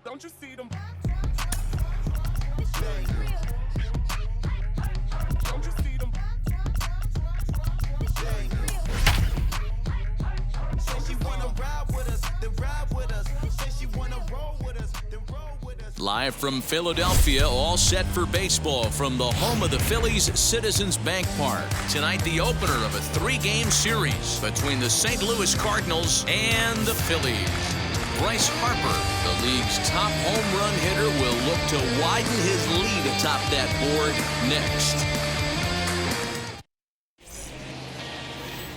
Don't you see them? Don't you see them? Say she wanna ride with us, then ride with us. Say she wanna roll with us, then roll with us. Live from Philadelphia, all set for baseball from the home of the Phillies, Citizens Bank Park. Tonight, the opener of a 3-game series between the St. Louis Cardinals and the Phillies. Bryce Harper, the league's top home run hitter, will look to widen his lead atop that board next.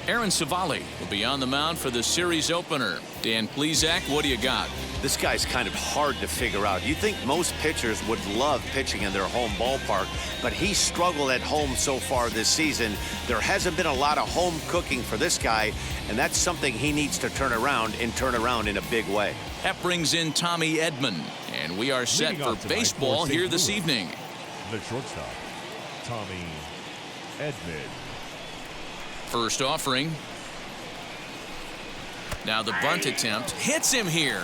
Aaron Savali will be on the mound for the series opener. Dan Plesac, what do you got? This guy's kind of hard to figure out. You think most pitchers would love pitching in their home ballpark, but he struggled at home so far this season. There hasn't been a lot of home cooking for this guy, and that's something he needs to turn around in a big way. That brings in Tommy Edman, and we are set for baseball here this evening. The shortstop, Tommy Edman. First offering. Now the bunt attempt hits him here,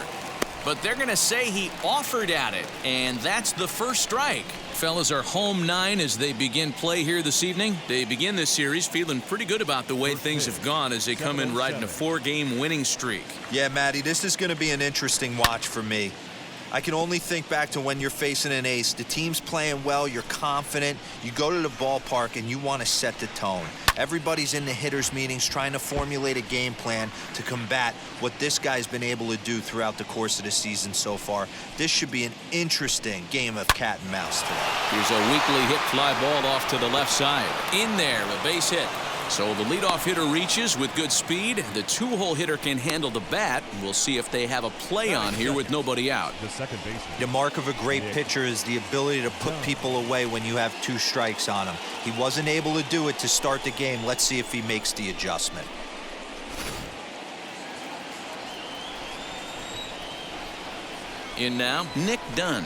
but they're going to say he offered at it, and that's the first strike. Fellas are home 9 as they begin play here this evening. They begin this series feeling pretty good about the way things have gone as they come in riding a 4-game winning streak. Yeah, Matty, this is going to be an interesting watch for me. I can only think back to when you're facing an ace. The team's playing well, you're confident, you go to the ballpark and you want to set the tone. Everybody's in the hitters' meetings trying to formulate a game plan to combat what this guy's been able to do throughout the course of the season so far. This should be an interesting game of cat and mouse today. Here's a weakly hit fly ball off to the left side. In there, a base hit. So the leadoff hitter reaches with good speed. The 2-hole hitter can handle the bat. We'll see if they have a play on here with nobody out. The second baseman. The mark of a great pitcher is the ability to put people away when you have 2 strikes on him. He wasn't able to do it to start the game. Let's see if he makes the adjustment. In now, Nick Dunn.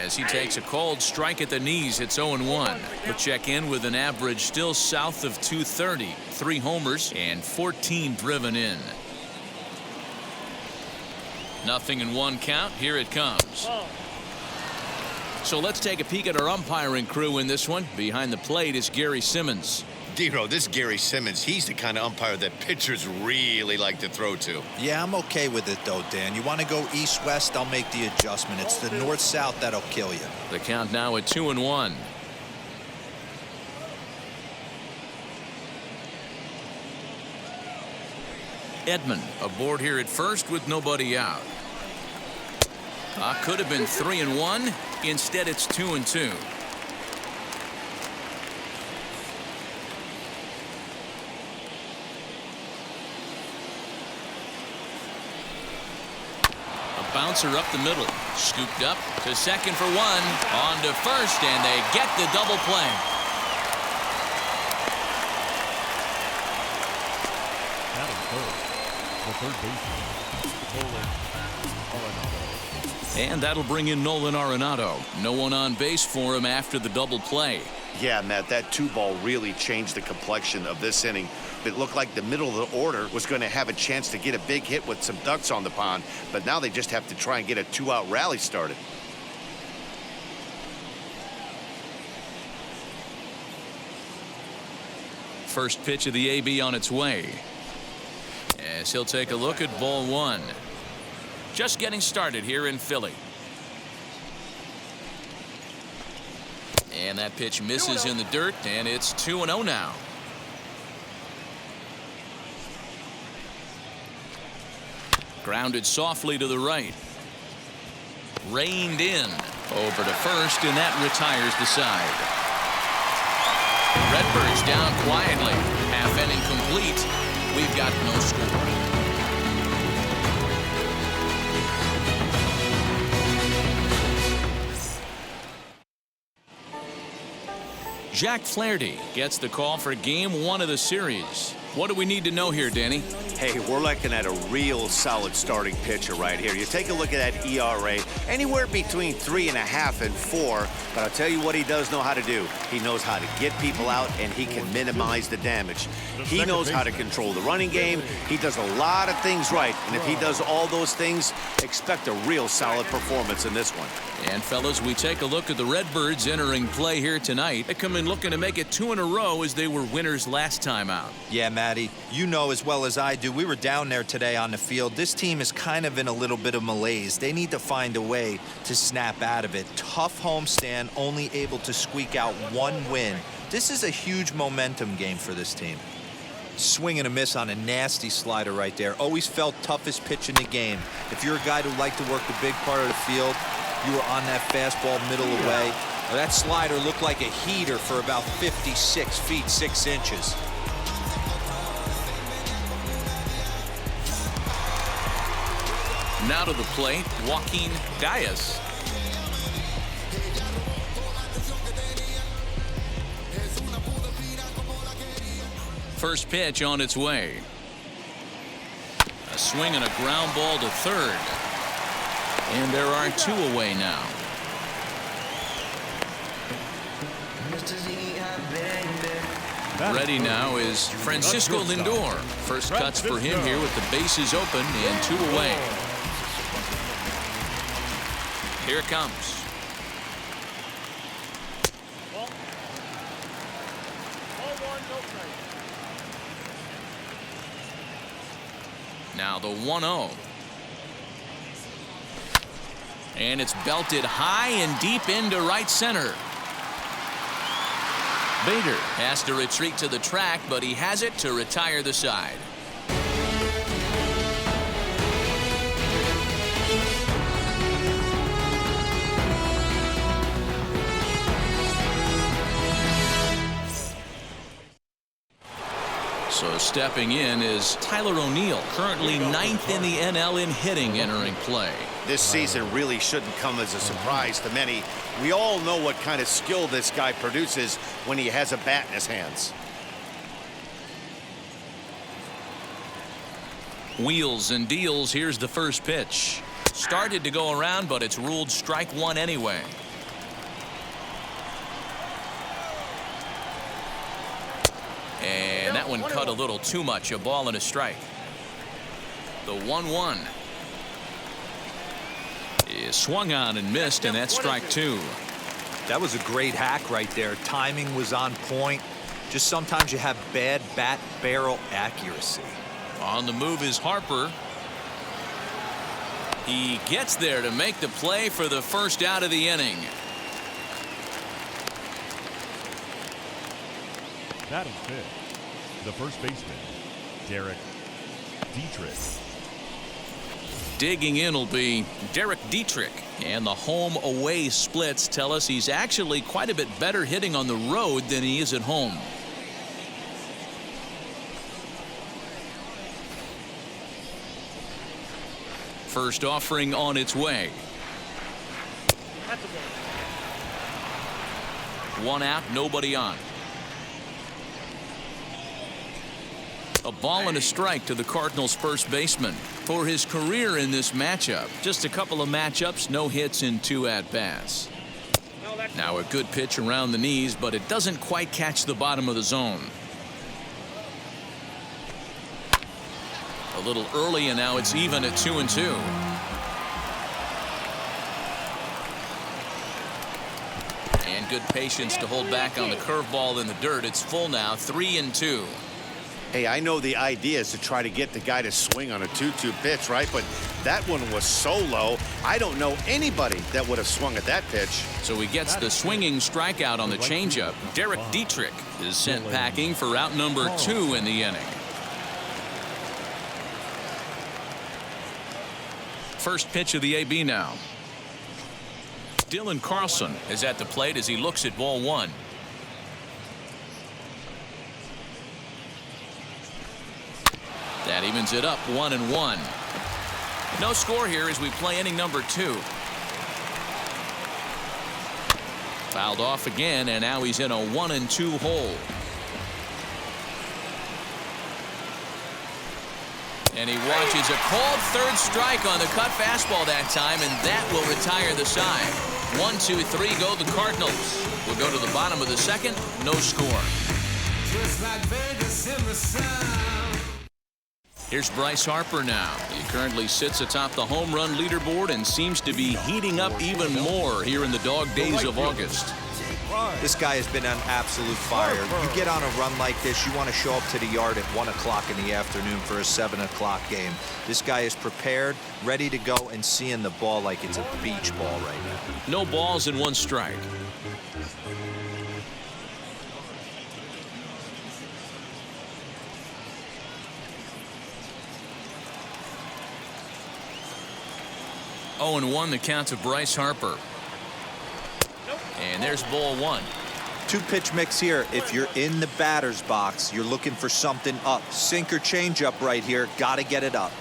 As he takes a cold strike at the knees, it's 0-1. He'll check in with an average still south of 230. 3 homers and 14 driven in. 0-1 count. Here it comes. So let's take a peek at our umpiring crew in this one. Behind the plate is Gary Simmons. Dero, this Gary Simmons, he's the kind of umpire that pitchers really like to throw to. Yeah, I'm okay with it, though, Dan. You want to go east-west, I'll make the adjustment. It's the north-south that'll kill you. The count now at 2-1. Edman aboard here at first with nobody out. Could have been 3-1. Instead, it's 2-2. Bouncer up the middle, scooped up to second for 1, on to first, and they get the double play. Batting third, the third baseman, Nolan Arenado. And that'll bring in Nolan Arenado. No one on base for him after the double play. Yeah, Matt, that 2-ball really changed the complexion of this inning. It looked like the middle of the order was going to have a chance to get a big hit with some ducks on the pond, but now they just have to try and get a 2-out rally started. First pitch of the AB on its way. As he'll take a look at ball 1. Just getting started here in Philly. And that pitch misses in the dirt, and it's 2-0 now. Grounded softly to the right. Reined in. Over to first, and that retires the side. Redbirds down quietly. Half inning complete. We've got no score. Jack Flaherty gets the call for game 1 of the series. What do we need to know here, Danny? Hey, we're looking at a real solid starting pitcher right here. You take a look at that ERA, anywhere between 3.5 and 4. But I'll tell you what he does know how to do. He knows how to get people out, and he can minimize the damage. He knows how to control the running game. He does a lot of things right. And if he does all those things, expect a real solid performance in this one. And fellas, we take a look at the Redbirds entering play here tonight. They come in looking to make it 2 in a row as they were winners last time out. Yeah, Matty, you know as well as I do, we were down there today on the field. This team is kind of in a little bit of malaise. They need to find a way to snap out of it. Tough homestand, only able to squeak out 1 win. This is a huge momentum game for this team. Swing and a miss on a nasty slider right there. Always felt toughest pitch in the game. If you're a guy who liked to work the big part of the field, you were on that fastball middle away. That slider looked like a heater for about 56 feet 6 inches. Now to the plate, Joaquin Diaz. First pitch on its way. A swing and a ground ball to third. And there are 2 away now. Ready now is Francisco Lindor. First cuts for him here with the bases open and 2 away. Here it comes. Now the 1-0. And it's belted high and deep into right center. Bader has to retreat to the track, but he has it to retire the side. So stepping in is Tyler O'Neill, currently 9th in the NL in hitting, entering play. This season really shouldn't come as a surprise to many. We all know what kind of skill this guy produces when he has a bat in his hands. Wheels and deals. Here's the first pitch. Started to go around, but it's ruled strike 1 anyway. And that one cut a little too much. A ball and a strike. The 1-1 is swung on and missed, and that's strike 2. That was a great hack right there. Timing was on point. Just sometimes you have bad bat barrel accuracy. On the move is Harper. He gets there to make the play for the first out of the inning. Batting fifth, the first baseman, Derek Dietrich. Digging in will be Derek Dietrich, and the home away splits tell us he's actually quite a bit better hitting on the road than he is at home. First offering on its way. 1 out, nobody on. A ball and a strike to the Cardinals' first baseman. For his career in this matchup, just a couple of matchups, no hits in 2 at-bats. Now a good pitch around the knees, but it doesn't quite catch the bottom of the zone. A little early, and now it's even at 2-2. And good patience to hold back on the curveball in the dirt. It's full now, 3-2. Hey, I know the idea is to try to get the guy to swing on a 2-2 pitch, right? But that one was so low, I don't know anybody that would have swung at that pitch. So he gets the swinging strikeout on the changeup. Derek Dietrich is sent packing for out number 2 in the inning. First pitch of the AB now. Dylan Carlson is at the plate as he looks at ball 1. That evens it up 1-1. No score here as we play inning number 2. Fouled off again, and now he's in a 1-2 hole. And he watches a called third strike on the cut fastball that time, and that will retire the side. 1, 2, 3 go the Cardinals. We'll go to the bottom of the second. No score. Just like Vegas in the sun. Here's Bryce Harper now. He currently sits atop the home run leaderboard and seems to be heating up even more here in the dog days of August. This guy has been on absolute fire. You get on a run like this, you want to show up to the yard at 1 o'clock in the afternoon for a 7 o'clock game. This guy is prepared, ready to go, and seeing the ball like it's a beach ball right now. No balls and 1 strike. Oh, and 1 the count to Bryce Harper. And there's ball 1. 2-pitch mix here. If you're in the batter's box, you're looking for something up. Sinker changeup right here. Got to get it up.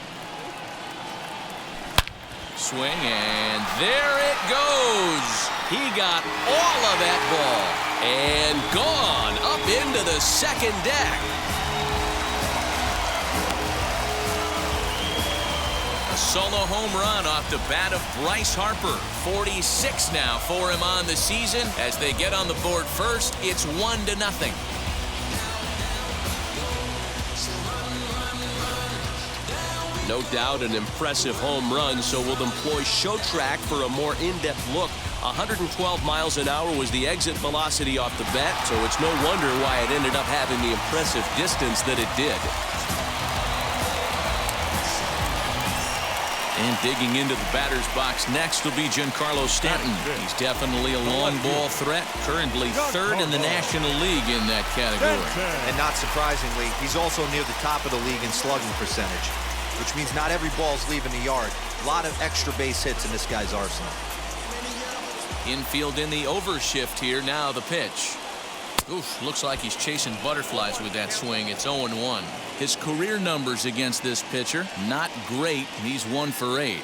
Swing, and there it goes. He got all of that ball and gone up into the second deck. A solo home run off the bat of Bryce Harper. 46 now for him on the season. As they get on the board first, it's 1-0. No doubt an impressive home run, so we'll employ show track for a more in-depth look. 112 miles an hour was the exit velocity off the bat, so it's no wonder why it ended up having the impressive distance that it did. And digging into the batter's box next will be Giancarlo Stanton. He's definitely a long ball threat, currently 3rd in the National League in that category. And not surprisingly, he's also near the top of the league in slugging percentage, which means not every ball's leaving the yard. A lot of extra base hits in this guy's arsenal. Infield in the overshift here. Now the pitch. Oof, looks like he's chasing butterflies with that swing. It's 0-1. His career numbers against this pitcher, not great. He's 1 for 8.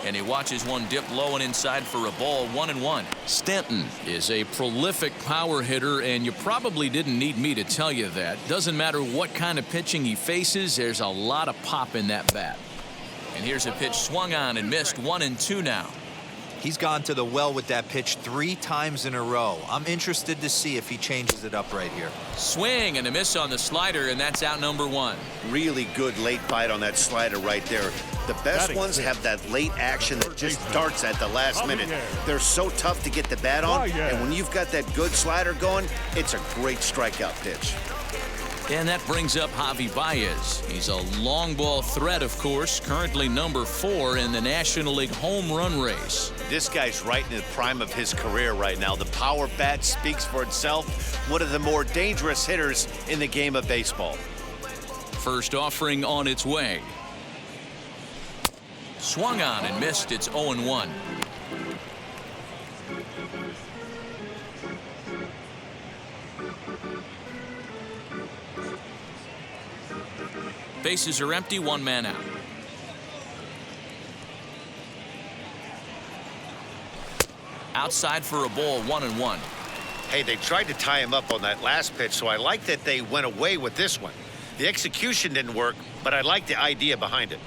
And he watches one dip low and inside for a ball. 1-1. Stanton is a prolific power hitter, and you probably didn't need me to tell you that. Doesn't matter what kind of pitching he faces, there's a lot of pop in that bat. And here's a pitch swung on and missed. 1-2 now. He's gone to the well with that pitch 3 times in a row. I'm interested to see if he changes it up right here. Swing and a miss on the slider, and that's out number 1. Really good late bite on that slider right there. The best ones have that late action that just starts at the last minute. They're so tough to get the bat on, and when you've got that good slider going, it's a great strikeout pitch. And that brings up Javi Baez. He's a long ball threat, of course, currently number 4 in the National League home run race. This guy's right in the prime of his career right now. The power bat speaks for itself. One of the more dangerous hitters in the game of baseball. First offering on its way. Swung on and missed. It's 0-1. Bases are empty, 1 man out. Outside for a ball, 1-1. Hey, they tried to tie him up on that last pitch, so I like that they went away with this one. The execution didn't work, but I like the idea behind it.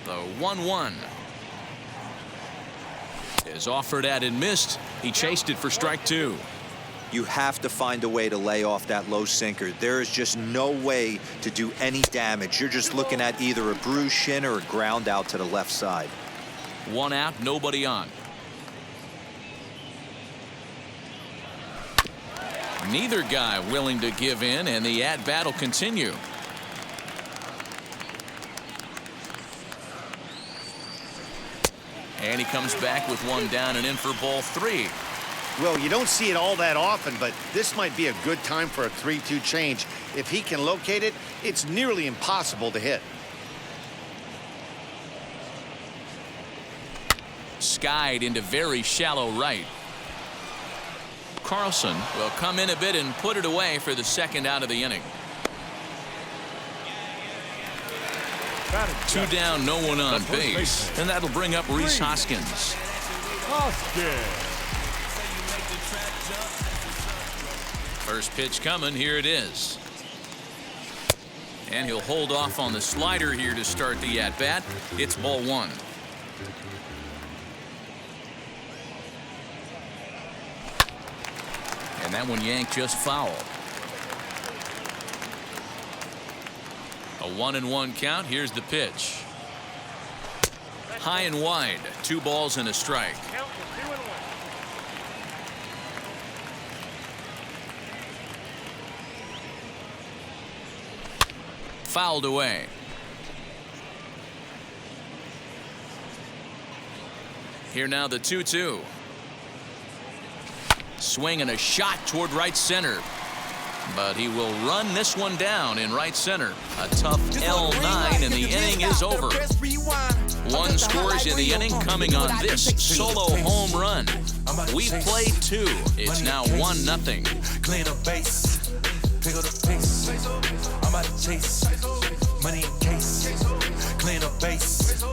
The 1-1 is offered at and missed. He chased it for strike 2. You have to find a way to lay off that low sinker. There is just no way to do any damage. You're just looking at either a bruised shin or a ground out to the left side. 1 out, nobody on. Neither guy willing to give in, and the at-bat will continue. And he comes back with 1 down and in for ball 3. Well, you don't see it all that often, but this might be a good time for a 3-2 change. If he can locate it, it's nearly impossible to hit. Skied into very shallow right. Carlson will come in a bit and put it away for the 2nd out of the inning. 2 down, no one on base. And that'll bring up Rhys Hoskins. First pitch coming. Here it is. And he'll hold off on the slider here to start the at-bat. It's ball one. And that one yanked just foul. A 1-1 count. Here's the pitch. High and wide. 2 balls and a strike. Fouled away. Here now the 2-2. Swing and a shot toward right center. But he will run this one down in right center. A tough L9 and the inning is over. 1 scores in the inning coming on this solo home run. We've played 2. It's now 1-0. Clean up base, pick up the pace. I'm out to chase money in case. Clean up base.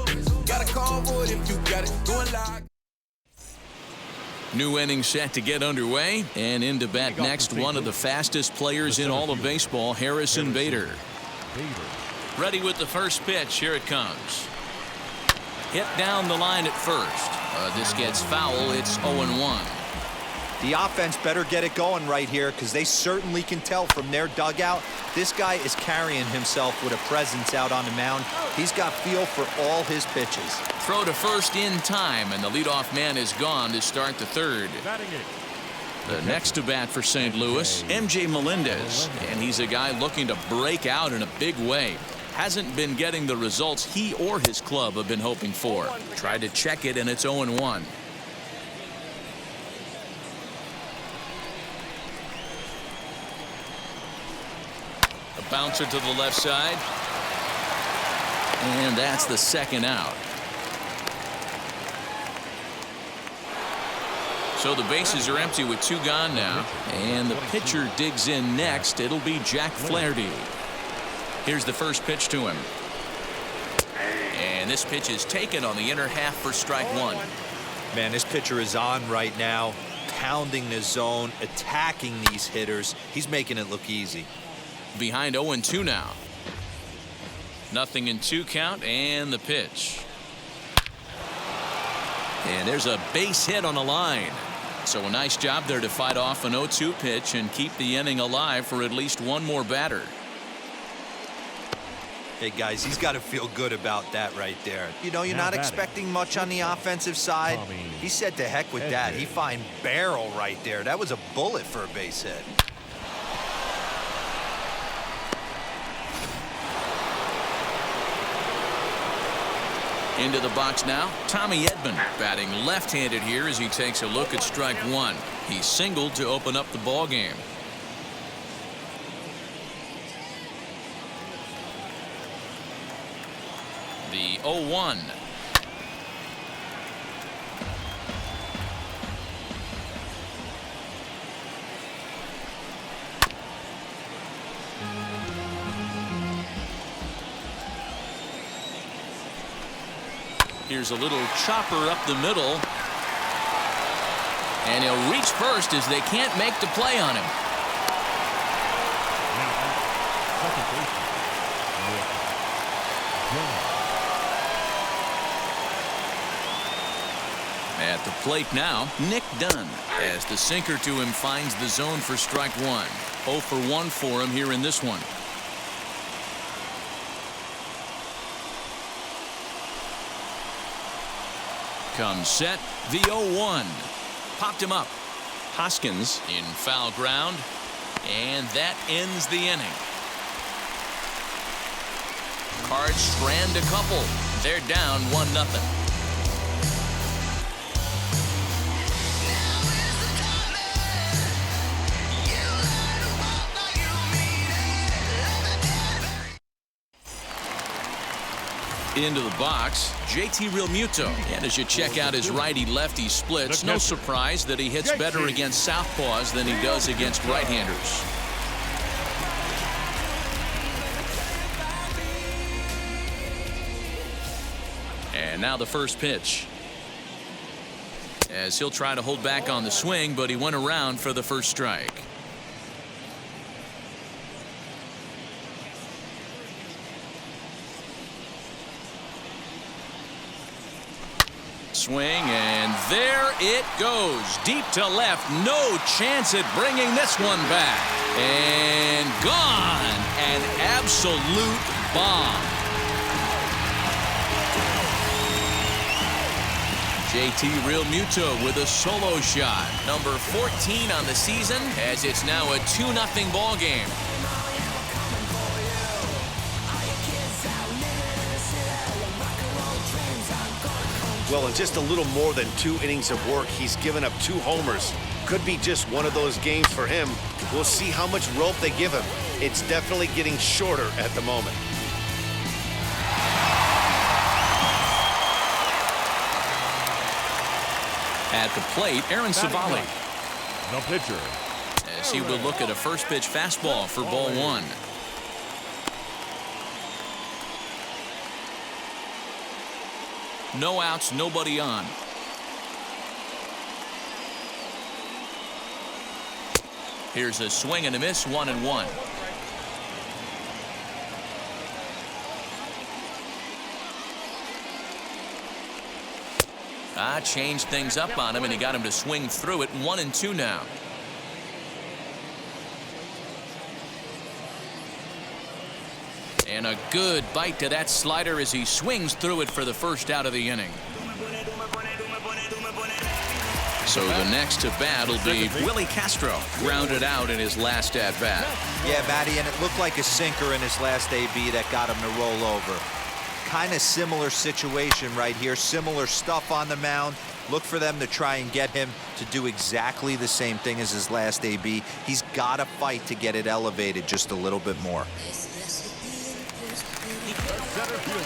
Got a call for it if you got it. Going live. New inning set to get underway, and into bat next, one of the fastest players in all of baseball, Harrison Bader. Ready with the first pitch. Here it comes. Hit down the line at first. This gets foul. It's 0-1. The offense better get it going right here, because they certainly can tell from their dugout this guy is carrying himself with a presence out on the mound. He's got feel for all his pitches. Throw to first in time, and the leadoff man is gone to start the third. The next to bat for St. Louis, MJ Melendez, and he's a guy looking to break out in a big way. Hasn't been getting the results he or his club have been hoping for. Tried to check it, and it's 0-1. A bouncer to the left side. And that's the second out. So the bases are empty with 2 gone now. And the pitcher digs in next. It'll be Jack Flaherty. Here's the first pitch to him. And this pitch is taken on the inner half for strike 1. Man, this pitcher is on right now, pounding the zone, attacking these hitters. He's making it look easy. Behind 0-2 now. 0-2 count, and the pitch. And there's a base hit on the line. So a nice job there to fight off an 0-2 pitch and keep the inning alive for at least one more batter. Hey, guys, he's got to feel good about that right there. You know, you're not expecting much on the offensive side. He said to heck with that. He find barrel right there. That was a bullet for a base hit. Into the box now, Tommy Edman batting left-handed here as he takes a look at strike 1. He singled to open up the ball game. The 0-1. Here's a little chopper up the middle. And he'll reach first as they can't make the play on him. At the plate now, Nick Dunn, as the sinker to him finds the zone for strike 1. 0 for 1 for him here in this one. Comes set, the 0-1. Popped him up. Hoskins in foul ground, and that ends the inning. Cards strand a couple. They're down 1-0. Into the box, JT Realmuto. And as you check out his righty-lefty splits, no surprise that he hits better against southpaws than he does against right-handers. And now the first pitch. As he'll try to hold back on the swing, but he went around for the first strike. Swing, and there it goes. Deep to left. No chance at bringing this one back. And gone. An absolute bomb. JT Realmuto with a solo shot. Number 14 on the season, as it's now a 2-0 ball game. Well, in just a little more than 2 innings of work, he's given up 2 homers. Could be just one of those games for him. We'll see how much rope they give him. It's definitely getting shorter at the moment. At the plate, Aaron Savali. The pitcher. As he will look at a first pitch fastball for ball 1. No outs, nobody on. Here's a swing and a miss, 1-1. Changed things up on him, and he got him to swing through it. 1-2 now. And a good bite to that slider as he swings through it for the first out of the inning. So the next to bat will be Willie Castro, grounded out in his last at bat. Yeah, Matty, and it looked like a sinker in his last AB that got him to roll over. Kind of similar situation right here, similar stuff on the mound. Look for them to try and get him to do exactly the same thing as his last AB. He's got to fight to get it elevated just a little bit more.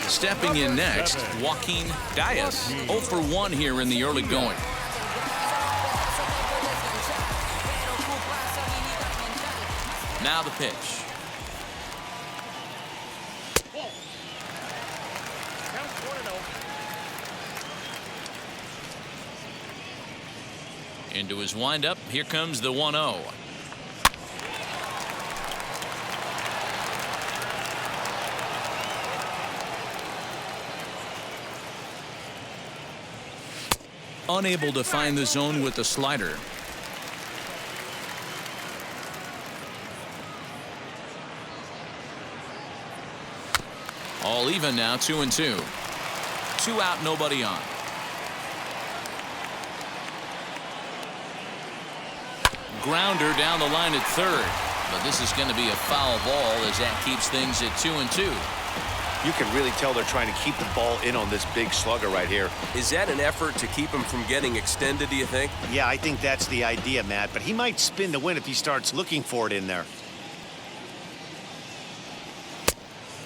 Stepping in next, Joaquin Diaz, 0 for 1 here in the early going. Now the pitch. Into his windup. Here comes the 1-0. Unable to find the zone with the slider. All even now, 2-2. 2 out, nobody on. Grounder down the line at third, but this is going to be a foul ball as that keeps things at 2-2. You can really tell they're trying to keep the ball in on this big slugger right here. Is that an effort to keep him from getting extended, do you think? Yeah, I think that's the idea, Matt, but he might spin to win if he starts looking for it in there.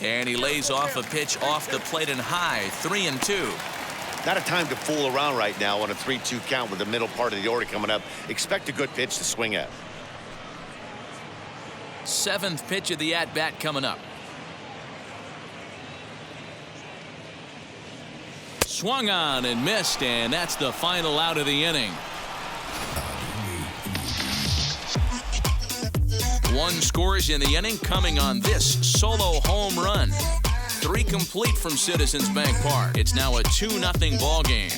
And he lays off a pitch off the plate and high, 3-2. Not a time to fool around right now on a 3-2 count with the middle part of the order coming up. Expect a good pitch to swing at. 7th pitch of the at-bat coming up. Swung on and missed, and that's the final out of the inning. 1 scores in the inning coming on this solo home run. 3 complete from Citizens Bank Park. It's now a 2-0 ball game.